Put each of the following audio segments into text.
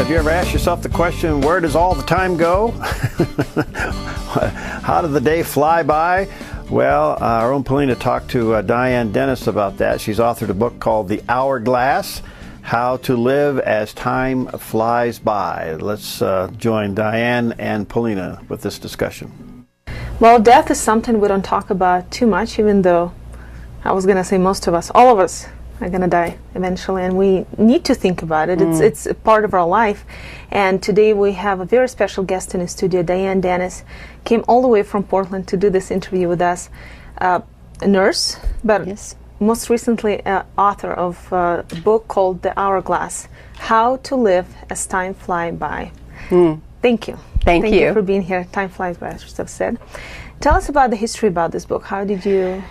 Have you ever asked yourself the question, where does all the time go? How did the day fly by? Well, our own Paulina talked to Diane Dennis about that. She's authored a book called The Hourglass, How to Live as Time Flies By. Let's join Diane and Paulina with this discussion. Well, death is something we don't talk about too much, even though I was going to say most of us, all of us, are going to die eventually, and we need to think about it. It's a part of our life. And today we have a very special guest in the studio. Diane Dennis came all the way from Portland to do this interview with us. A nurse, but yes, most recently author of a book called The Hourglass, How to Live as Time Flies By. Thank you. Thank you for being here. Time flies by, as I've said. Tell us about the history about this book. How did you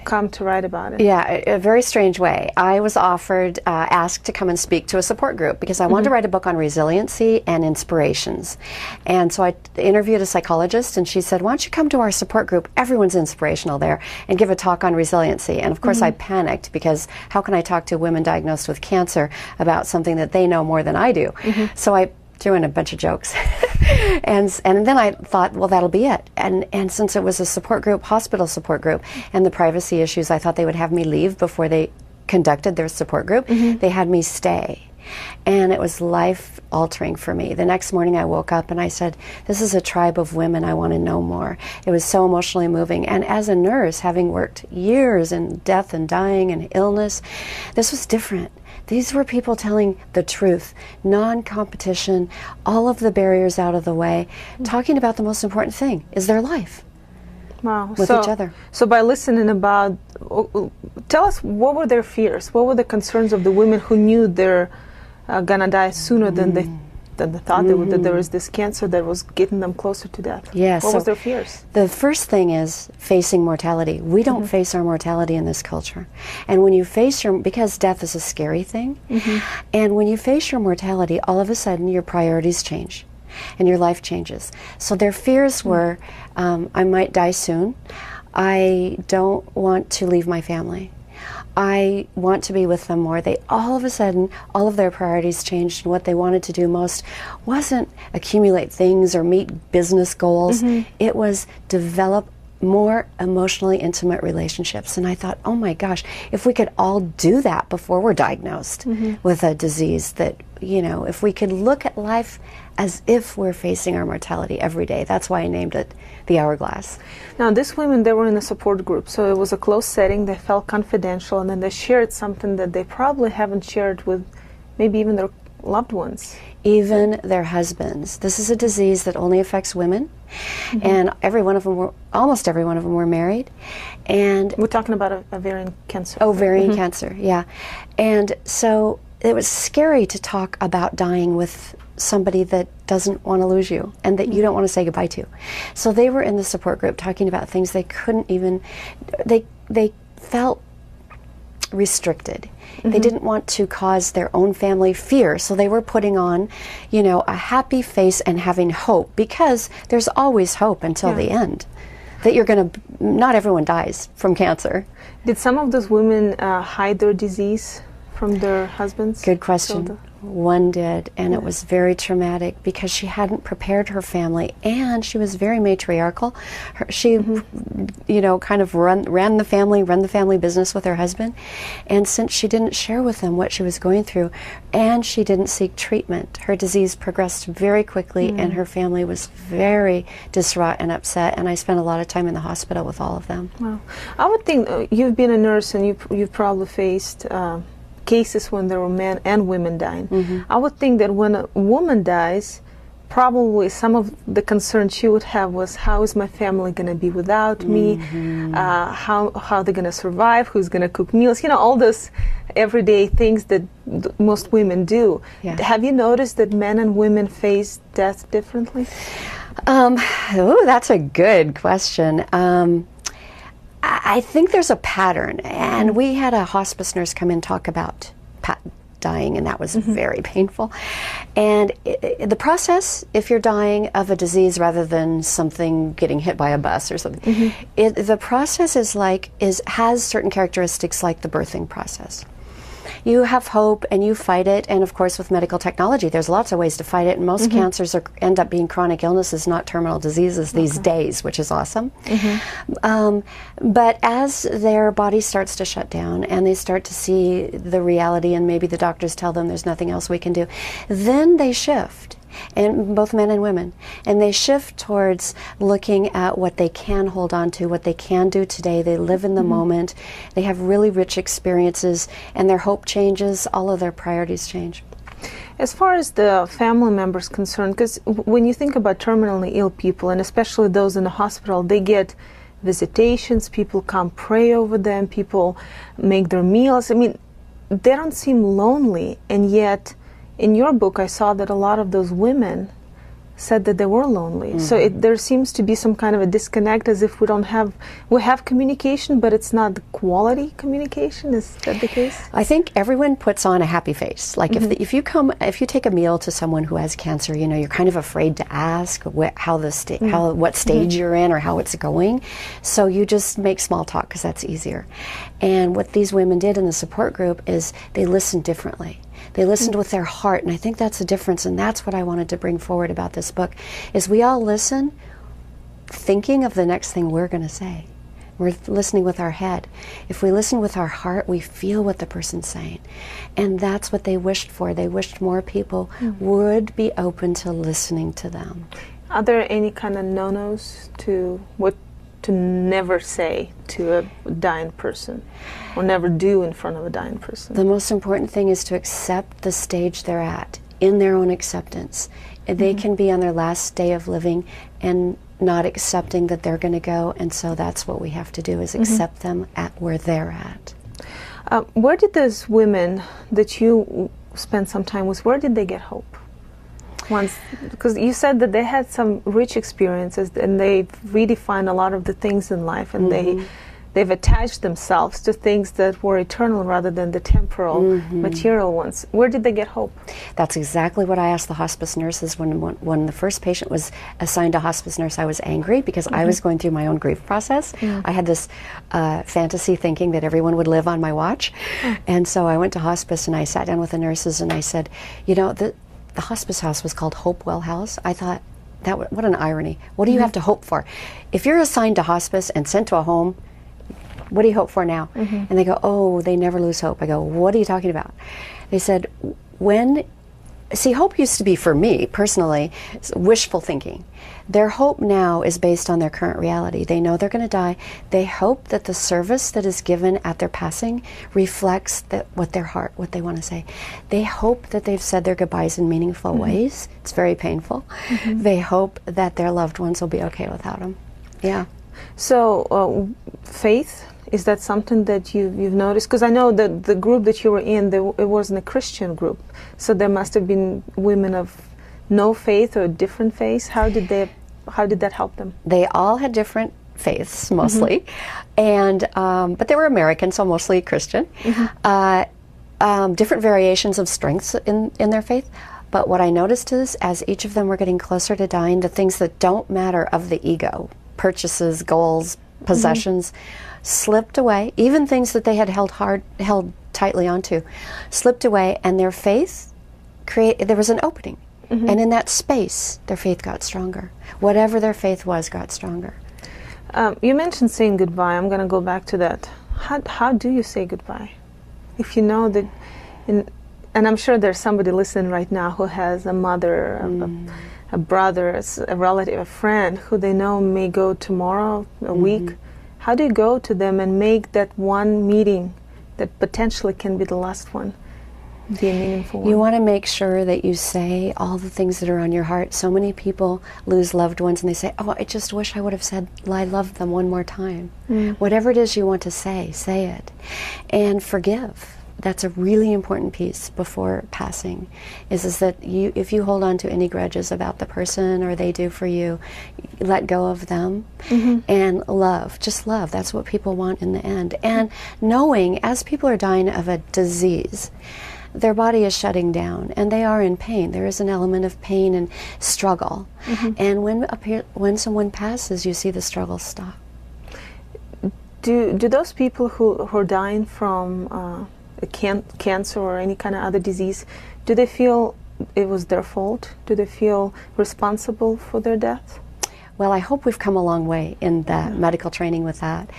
come to write about it? Yeah, a very strange way. I was offered, asked to come and speak to a support group because I wanted to write a book on resiliency and inspirations. And so I interviewed a psychologist, and she said, why don't you come to our support group? Everyone's inspirational there, and give a talk on resiliency. And of course I panicked, because how can I talk to women diagnosed with cancer about something that they know more than I do? So I threw in a bunch of jokes. and then I thought, well, that'll be it. And since it was a support group, hospital support group, and the privacy issues, I thought they would have me leave before they conducted their support group. They had me stay. And it was life-altering for me. The next morning I woke up and I said, this is a tribe of women, I want to know more. It was so emotionally moving. And as a nurse, having worked years in death and dying and illness, this was different. These were people telling the truth, non-competition, all of the barriers out of the way, talking about the most important thing, is their life. Wow. With each other. So by listening about, tell us, what were their fears? What were the concerns of the women who knew they're gonna die sooner than they thought they would, that there was this cancer that was getting them closer to death? Yes. What was their fears? The first thing is facing mortality. We don't face our mortality in this culture. And when you face because death is a scary thing, and when you face your mortality, all of a sudden your priorities change and your life changes. So their fears were, I might die soon. I don't want to leave my family. I want to be with them more. They all of a sudden, all of their priorities changed, and what they wanted to do most wasn't accumulate things or meet business goals. It was develop more emotionally intimate relationships. And I thought, oh my gosh, if we could all do that before we're diagnosed with a disease, that, you know, if we could look at life as if we're facing our mortality every day. That's why I named it The Hourglass. Now, these women, they were in a support group, so it was a closed setting. They felt confidential, and then they shared something that they probably haven't shared with maybe even their loved ones. Even their husbands. This is a disease that only affects women, and almost every one of them were married. And we're talking about ovarian cancer. Ovarian cancer, yeah. And so it was scary to talk about dying with somebody that doesn't want to lose you and that you don't want to say goodbye to. So they were in the support group talking about things they couldn't even, they felt restricted. They didn't want to cause their own family fear, so they were putting on, you know, a happy face and having hope, because there's always hope until the end. That you're going to, not everyone dies from cancer. Did some of those women hide their disease from their husbands? Good question. One did, and it was very traumatic because she hadn't prepared her family, and she was very matriarchal. She, you know, kind of ran the family business with her husband, and since she didn't share with them what she was going through, and she didn't seek treatment, her disease progressed very quickly, and her family was very distraught and upset, and I spent a lot of time in the hospital with all of them. Wow. I would think, you've been a nurse, and you've probably faced cases when there were men and women dying. I would think that when a woman dies, probably some of the concerns she would have was, how is my family going to be without me? How they're going to survive? Who's going to cook meals? You know, all those everyday things that most women do. Have you noticed that men and women face death differently? That's a good question. I think there's a pattern, and we had a hospice nurse come in and talk about dying, and that was very painful. And the process, if you're dying of a disease rather than something getting hit by a bus or something, the process has certain characteristics like the birthing process. you have hope and you fight it. And of course, with medical technology, there's lots of ways to fight it. And most cancers end up being chronic illnesses, not terminal diseases these days, which is awesome. But as their body starts to shut down and they start to see the reality, and maybe the doctors tell them there's nothing else we can do, then they shift. And both men and women, and they shift towards looking at what they can hold on to, what they can do today. They live in the moment, they have really rich experiences, and their hope changes, all of their priorities change. As far as the family members concerned, because when you think about terminally ill people, and especially those in the hospital, they get visitations, people come pray over them, people make their meals. I mean, they don't seem lonely, and yet in your book, I saw that a lot of those women said that they were lonely. So there seems to be some kind of a disconnect, as if we have communication, but it's not the quality communication. Is that the case? I think everyone puts on a happy face. Like if you take a meal to someone who has cancer, you know, you're kind of afraid to ask what stage you're in or how it's going. So you just make small talk because that's easier. And what these women did in the support group is they listened differently. They listened with their heart, and I think that's the difference, and that's what I wanted to bring forward about this book, is we all listen thinking of the next thing we're going to say. We're listening with our head. If we listen with our heart, we feel what the person's saying. And that's what they wished for. They wished more people would be open to listening to them. Are there any kind of no-nos to what to never say to a dying person, or never do in front of a dying person? The most important thing is to accept the stage they're at, in their own acceptance. They can be on their last day of living and not accepting that they're going to go, and so that's what we have to do, is accept them at where they're at. Where did those women that you spent some time with, where did they get hope? Once, because you said that they had some rich experiences and they've redefined a lot of the things in life, and they've attached themselves to things that were eternal rather than the temporal, material ones. Where did they get hope? That's exactly what I asked the hospice nurses when the first patient was assigned a hospice nurse. I was angry because I was going through my own grief process. I had this fantasy thinking that everyone would live on my watch. And so I went to hospice and I sat down with the nurses and I said, you know, the hospice house was called Hopewell House. I thought, what an irony. What do you have to hope for? If you're assigned to hospice and sent to a home, what do you hope for now? And they go, oh, they never lose hope. I go, what are you talking about? They said, see, hope used to be, for me personally, wishful thinking. Their hope now is based on their current reality. They know they're going to die. They hope that the service that is given at their passing reflects what they want to say. They hope that they've said their goodbyes in meaningful ways. It's very painful. They hope that their loved ones will be okay without them. Yeah. So, faith, is that something that you've noticed? Because I know that the group that you were in, it wasn't a Christian group. So there must have been women of no faith or different faiths. How did that help them? They all had different faiths, mostly, and but they were American, so mostly Christian. Different variations of strengths in their faith. But what I noticed is, as each of them were getting closer to dying, the things that don't matter of the ego, purchases, goals, possessions, slipped away. Even things that they had held tightly onto, slipped away, and their faith there was an opening. And in that space, their faith got stronger. Whatever their faith was got stronger. You mentioned saying goodbye. I'm going to go back to that. How do you say goodbye? If you know that, and I'm sure there's somebody listening right now who has a mother, a brother, a relative, a friend who they know may go tomorrow, a week. How do you go to them and make that one meeting that potentially can be the last one be a meaningful one? You want to make sure that you say all the things that are on your heart. So many people lose loved ones and they say, oh, I just wish I would have said I loved them one more time. Whatever it is you want to say it. And forgive. That's a really important piece before passing, is that if you hold on to any grudges about the person or they do for you, let go of them and love. Just love. That's what people want in the end. And knowing, as people are dying of a disease, their body is shutting down and they are in pain. There is an element of pain and struggle. And when someone passes, you see the struggle stop. Do those people who are dying from cancer or any kind of other disease, do they feel it was their fault? Do they feel responsible for their death? Well, I hope we've come a long way in the medical training with that.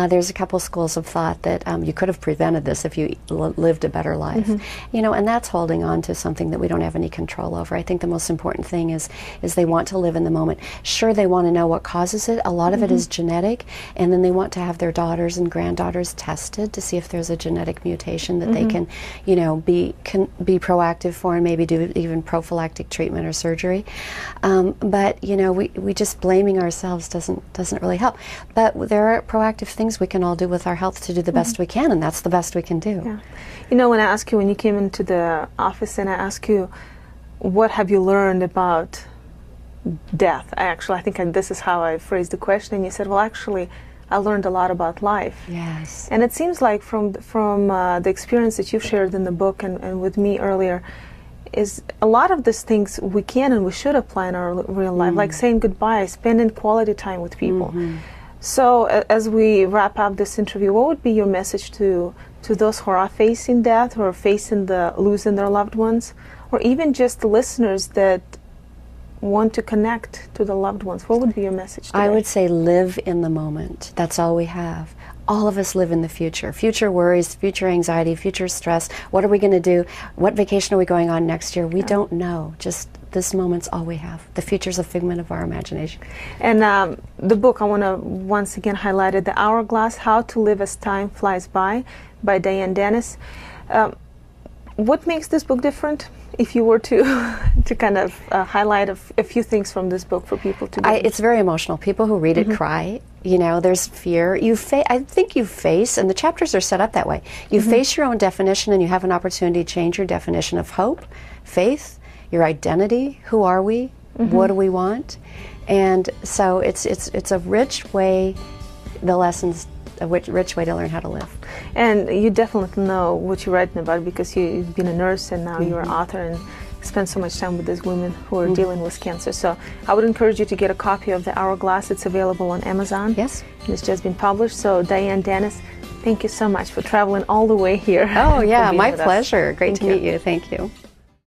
There's a couple schools of thought that you could have prevented this if you lived a better life. You know, and that's holding on to something that we don't have any control over. I think the most important thing is they want to live in the moment. Sure, they want to know what causes it. A lot of it is genetic, and then they want to have their daughters and granddaughters tested to see if there's a genetic mutation that they can, you know, be proactive for and maybe do even prophylactic treatment or surgery. But you know, we just blaming ourselves doesn't really help. But there are proactive things we can all do with our health to do the best we can, and that's the best we can do. Yeah. You know, when I asked you, when you came into the office and I asked you, what have you learned about death? I think this is how I phrased the question, and you said, well, actually, I learned a lot about life. Yes. And it seems like from the experience that you've shared in the book and with me earlier, is a lot of these things we can and we should apply in our real life, like saying goodbye, spending quality time with people. So as we wrap up this interview, what would be your message to those who are facing death, who are facing losing their loved ones, or even just the listeners that want to connect to the loved ones? What would be your message today? I would say live in the moment. That's all we have. All of us live in the future. Future worries, future anxiety, future stress. What are we going to do? What vacation are we going on next year? We don't know. Just this moment's all we have. The future's a figment of our imagination. And the book, I want to once again highlight it, The Hourglass, How to Live as Time Flies By Diane Dennis. What makes this book different? If you were to kind of highlight a few things from this book for people to do. It's very emotional. People who read it cry. You know, there's fear. I think you face, and the chapters are set up that way. You face your own definition, and you have an opportunity to change your definition of hope, faith, your identity. Who are we? What do we want? And so it's a rich way. The lessons. A rich way to learn how to live. And you definitely know what you're writing about because you've been a nurse and now you're an author and spend so much time with these women who are dealing with cancer. So I would encourage you to get a copy of The Hourglass. It's available on Amazon. Yes. It's just been published. So Diane Dennis, thank you so much for traveling all the way here. Oh yeah, my pleasure. Great to meet you. Thank you.